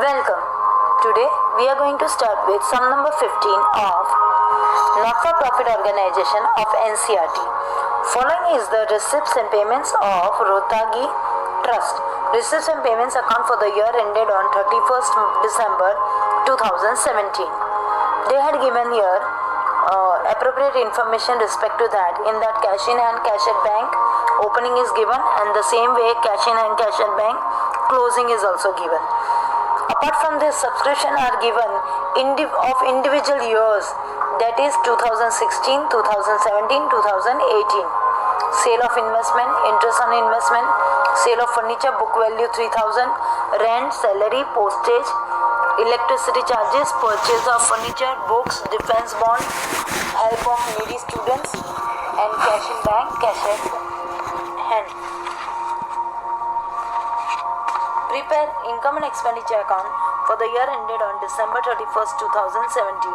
Welcome. Today we are going to start with sum number 15 of Not-for-Profit Organization of NCERT. Following is the receipts and payments of Rohtagi Trust. Receipts and payments account for the year ended on 31st December 2017. They had given here appropriate information respect to that. In that, cash in hand, cash at bank opening is given, and the same way cash in hand, cash at bank closing is also given. Apart from this, subscription are given of individual years, that is 2016, 2017, 2018. Sale of investment, interest on investment, sale of furniture, book value 3000, rent, salary, postage, electricity charges, purchase of furniture, books, defense bond, help of needy students, and cash in bank, cash at hand. Prepare income and expenditure account for the year ended on December 31st, 2017,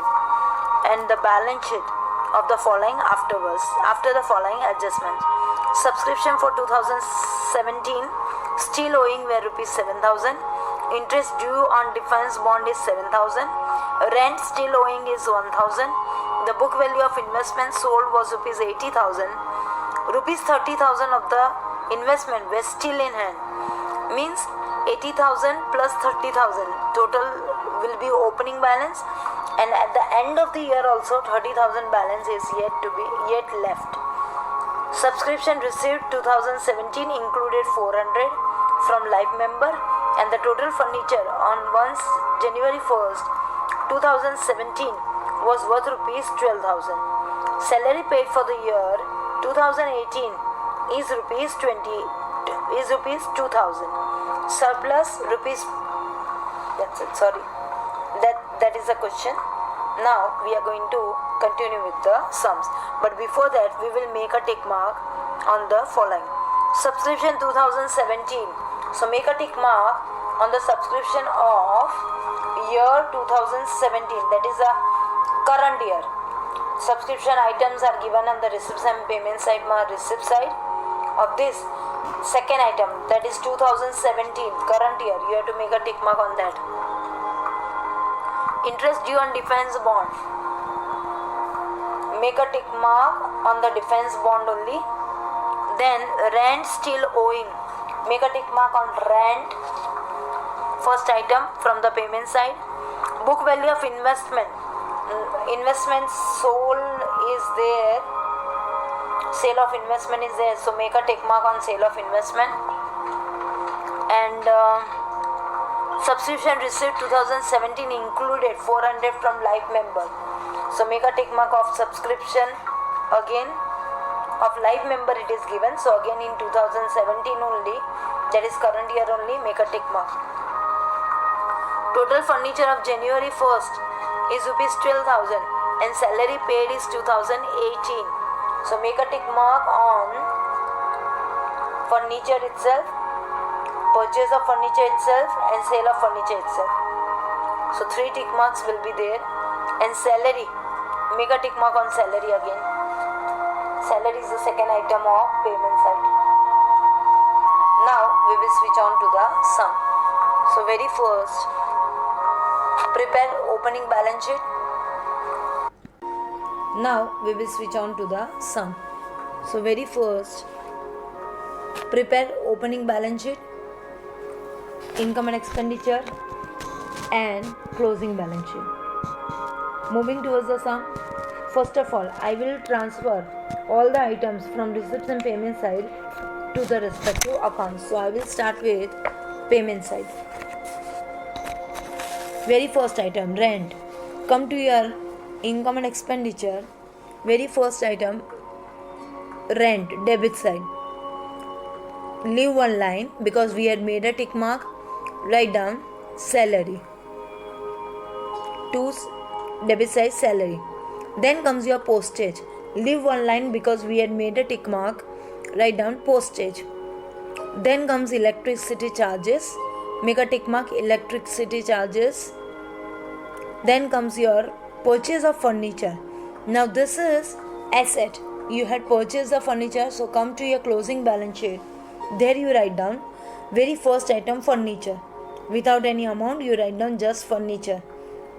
and the balance sheet of the following after the following adjustments. Subscription for 2017 still owing were rupees 7,000. Interest due on defense bond is 7,000. Rent still owing is 1,000. The book value of investment sold was rupees 80,000. Rupees 30,000 of the investment were still in hand. Means 80,000 plus 30,000 total will be opening balance, and at the end of the year also 30,000 balance is yet left. Subscription received 2017 included 400 from life member, and the total furniture on January 1st 2017 was worth rupees 12,000. Salary paid for the year 2018 is rupees 2,000. Surplus rupees, that's it, sorry, that is the question. Now we are going to continue with the sums, but before that we will make a tick mark on the following. Subscription 2017, so make a tick mark on the subscription of year 2017, that is the current year. Subscription items are given on the receipts and payment side, receipt side of this. Second item, that is 2017 current year, you have to make a tick mark on that. Interest due on defense bond, make a tick mark on the defense bond only. Then rent still owing, make a tick mark on rent, first item from the payment side. Book value of investment sold is there, sale of investment is there, so make a tick mark on sale of investment. And subscription received 2017 included 400 from life member, so make a tick mark of subscription again. Of life member it is given, so again in 2017 only, that is current year only, make a tick mark. Total furniture of January 1st is rupees 12,000 and salary paid is 2018. So make a tick mark on furniture itself, purchase of furniture itself, and sale of furniture itself. So 3 tick marks will be there. And salary, make a tick mark on salary again. Salary is the second item of payment side. Now we will switch on to the sum. So very first, prepare opening balance sheet. Now we will switch on to the sum. So very first, prepare opening balance sheet, income and expenditure, and closing balance sheet. Moving towards the sum, first of all I will transfer all the items from receipts and payment side to the respective accounts. So I will start with payment side. Very first item, rent. Come to your income and expenditure. Very first item, rent, debit side. Leave one line because we had made a tick mark. Write down salary. To debit side, salary. Then comes your postage. Leave one line because we had made a tick mark. Write down postage. Then comes electricity charges. Make a tick mark, electricity charges. Then comes your purchase of furniture. Now this is asset. You had purchased the furniture, so come to your closing balance sheet. There you write down very first item, furniture. Without any amount, you write down just furniture.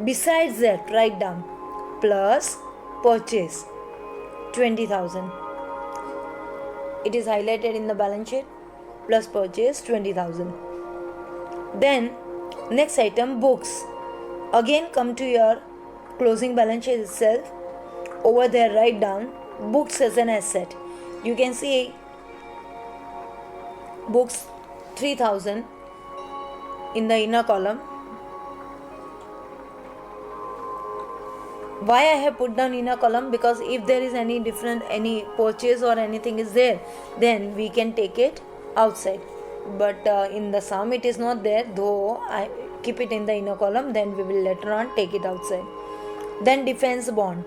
Besides that, write down plus purchase 20,000. It is highlighted in the balance sheet. Plus purchase 20,000. Then next item, books. Again come to your closing balance sheet itself. Over there write down books as an asset. You can see books 3,000 in the inner column. Why I have put down inner column? Because if there is any purchase or anything is there, then we can take it outside. But in the sum it is not there, though I keep it in the inner column, then we will later on take it outside. Then defense bond.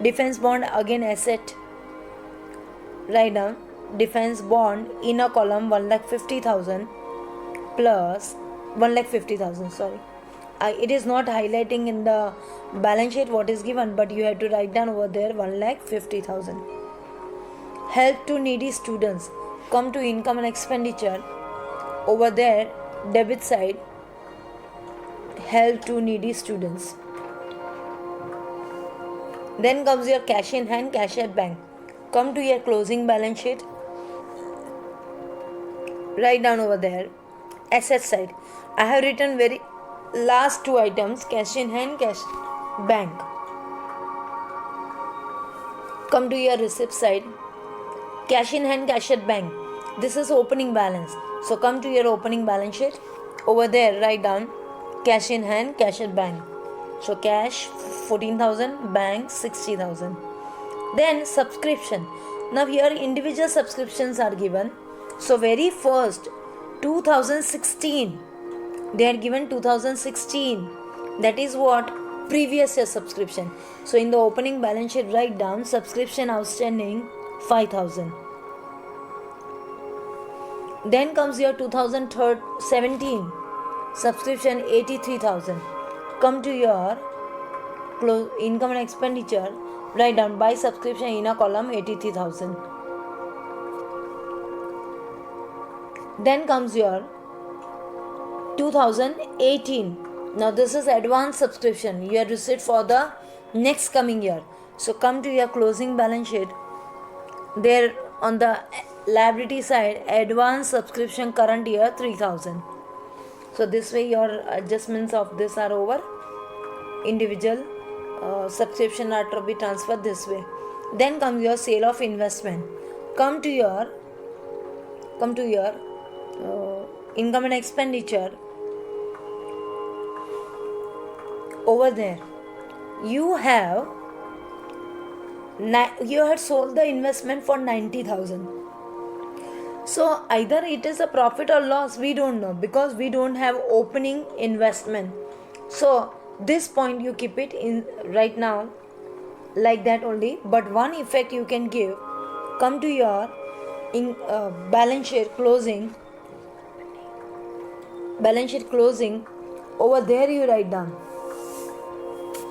Defense bond again asset. Write down defense bond inner column 1,50,000 plus 1,50,000, sorry. It is not highlighting in the balance sheet what is given, but you have to write down over there 1,50,000. Help to needy students. Come to income and expenditure. Over there, debit side, help to needy students. Then comes your cash in hand, cash at bank. Come to your closing balance sheet. Write down over there, asset side. I have written very last two items, cash in hand, cash bank. Come to your receipt side, cash in hand, cash at bank. This is opening balance. So come to your opening balance sheet. Over there write down cash in hand, cash at bank. So cash 14,000, bank 60,000. Then subscription. Now here individual subscriptions are given. So very first 2016, they are given 2016. That is what previous year subscription. So in the opening balance sheet write down subscription outstanding 5,000. Then comes your 2017 subscription 83,000. Come to your income and expenditure, write down by subscription inner column 83,000. Then comes your 2018. Now this is advance subscription. You have received for the next coming year. So come to your closing balance sheet. There on the liability side, advance subscription current year 3,000. So this way your adjustments of this are over. Individual subscription are to be transferred this way. Then comes your sale of investment. Come to your income and expenditure. Over there you had sold the investment for 90,000. So either it is a profit or loss, we don't know, because we don't have opening investment. So this point you keep it in right now like that only. But one effect you can give, come to your balance sheet closing. Over there you write down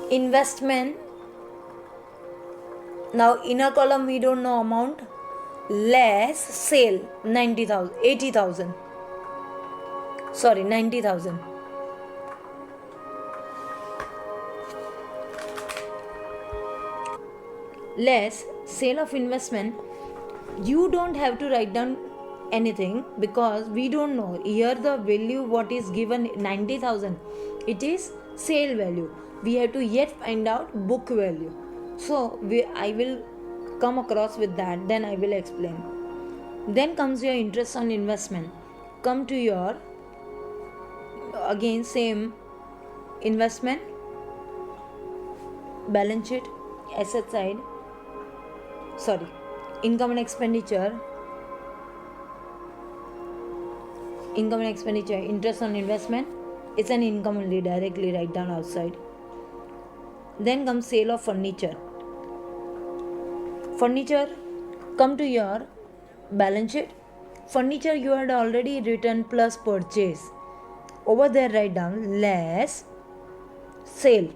investment. Now inner column we don't know amount, less sale 90,000. Less sale of investment. You don't have to write down anything because we don't know here the value what is given 90,000. It is sale value. We have to yet find out book value. So I will come across with that, then I will explain. Then comes your interest on investment. Come to your again same investment balance sheet, asset side, income and expenditure, interest on investment. It's an income only, directly write down outside. Then comes sale of furniture. Come to your balance sheet. Furniture you had already written plus purchase. Over there write down less sale.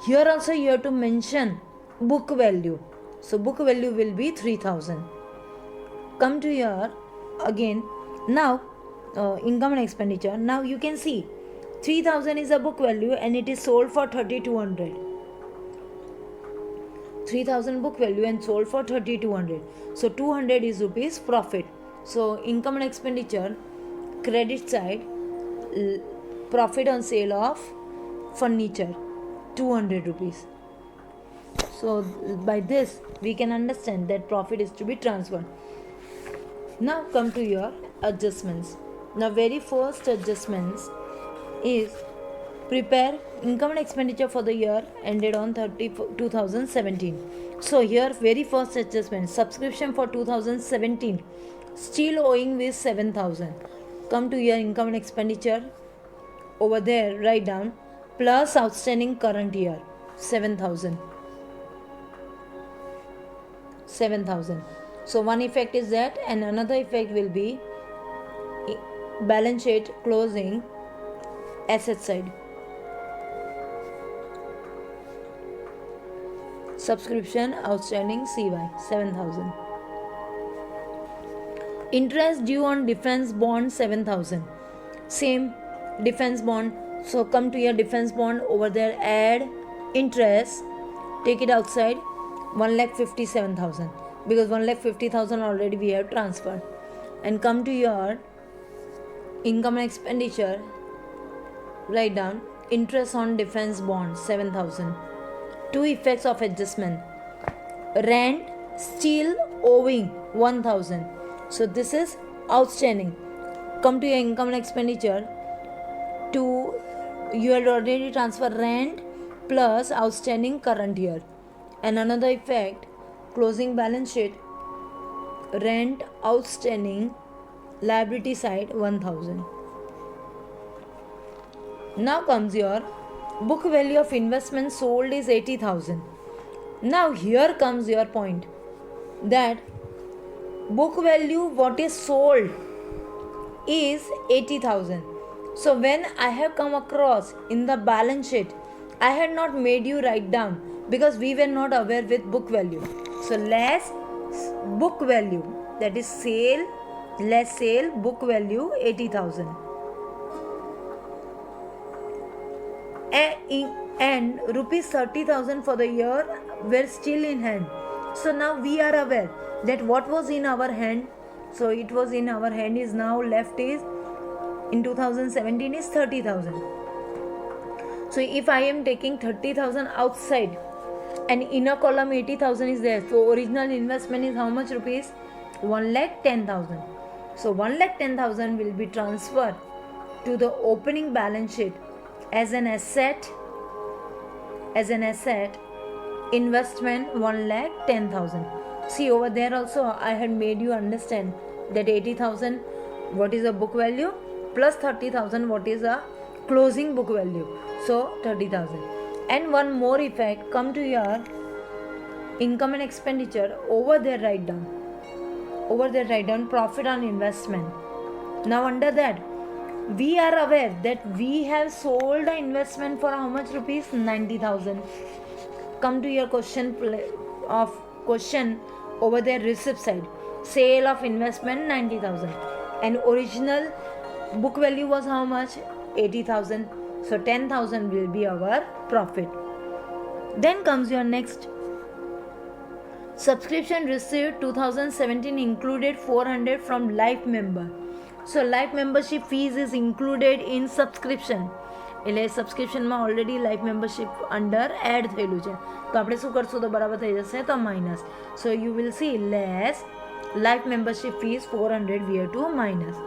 Here also you have to mention book value. So book value will be 3,000. Come to your again. Now income and expenditure. Now you can see 3000 is a book value and it is sold for 3200. 3000 book value and sold for 3200. So 200 is rupees profit. So income and expenditure, credit side, profit on sale of furniture 200 rupees. So by this we can understand that profit is to be transferred. Now come to your adjustments. Now very first adjustments is prepare income and expenditure for the year ended on 2017. So here very first adjustment, subscription for 2017 still owing with 7000. Come to your income and expenditure, over there write down plus outstanding current year 7000. So one effect is that, and another effect will be balance sheet closing asset side. Subscription outstanding CY 7000. Interest due on defense bond 7000. Same defense bond. So come to your defense bond, over there add interest, take it outside 1,57,000 because 1,50,000 already we have transferred. And come to your income and expenditure, write down interest on defense bond 7000. Two effects of adjustment, rent still owing 1000. So this is outstanding. Come to your income and expenditure, to you had already transferred rent plus outstanding current year. And another effect, closing balance sheet, rent outstanding liability side 1000. Now comes your book value of investment sold is 80,000. Now here comes your point, that book value what is sold is 80,000. So when I have come across in the balance sheet, I had not made you write down because we were not aware with book value. So less book value, that is sale, less sale, book value 80,000. And rupees 30,000 for the year were still in hand. So now we are aware that what was in our hand, so it was in our hand is now left is in 2017 is 30,000. So if I am taking 30,000 outside and inner column 80,000 is there, so original investment is how much rupees? 1,10,000. So 1,10,000 will be transferred to the opening balance sheet as an asset, investment 1,10,000. See over there also I had made you understand that 80,000 what is a book value plus 30,000 what is a closing book value, so 30,000. And one more effect, come to your income and expenditure, over there write down profit on investment. Now under that we are aware that we have sold the investment for how much rupees? 90,000. Come to your question over there receipt side, sale of investment 90,000 and original book value was how much? 80,000. So 10,000 will be our profit. Then comes your next, subscription received 2017 included 400 from life member. So life membership fees is included in subscription. એટલે સબસ્ક્રિપ્શનમાં already life membership under add થયેલું છે, તો આપણે શું કરશું તો બરાબર થઈ જશે, તો minus. So you will see less life membership fees 400 we have to minus.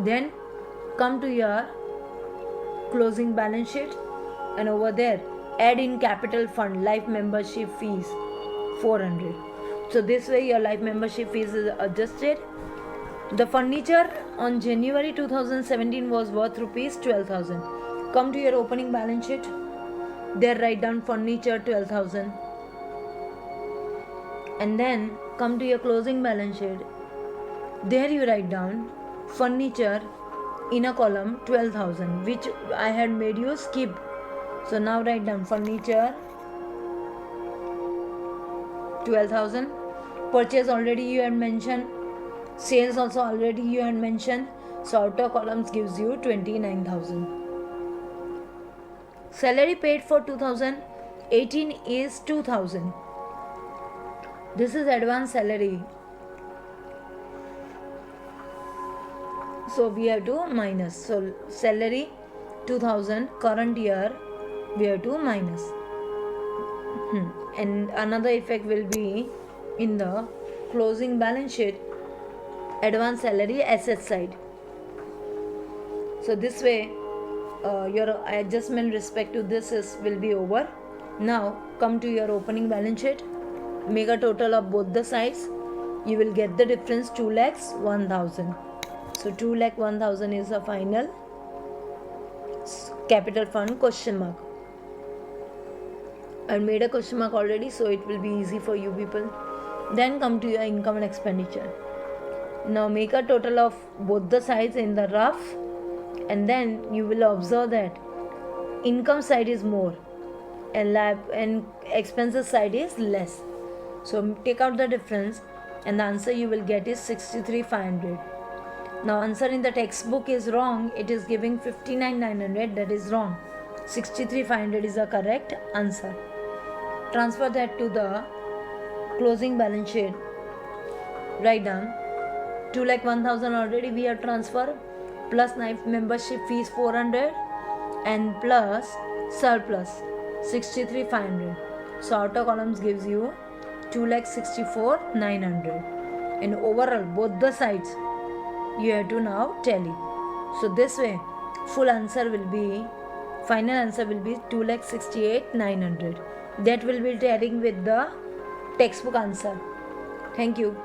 Then come to your closing balance sheet and over there add in capital fund life membership fees 400. So this way your life membership fees is adjusted. The furniture on January 2017 was worth rupees 12,000. Come to your opening balance sheet, there write down furniture 12,000. And then come to your closing balance sheet, there you write down furniture in a column 12,000, which I had made you skip. So now write down furniture 12,000. Purchase already you had mentioned, sales also already you had mentioned. So outer columns gives you 29,000. Salary paid for 2018 is 2,000. This is advance salary. So we have to minus. So salary 2,000, current year we have to minus. And another effect will be in the closing balance sheet, advance salary asset side. So this way your adjustment respect to this will be over. Now come to your opening balance sheet, make a total of both the sides. You will get the difference 2,01,000. So 2,01,000 is the final capital fund question mark. I made a question mark already, so it will be easy for you people. Then come to your income and expenditure. Now make a total of both the sides in the rough, and then you will observe that income side is more and expenses side is less. So take out the difference and the answer you will get is 63,500. Now answer in the textbook is wrong. It is giving 59,900. That is wrong. 63,500 is the correct answer. Transfer that to the closing balance sheet. Write down 2,01,000 already we have transferred, plus knife membership fees 400 and plus surplus 63,500. So outer columns gives you 2,64,900. And overall both the sides you have to now tally. So this way full answer will be, final answer will be 2,68,900. That will be tallying with the textbook answer. Thank you.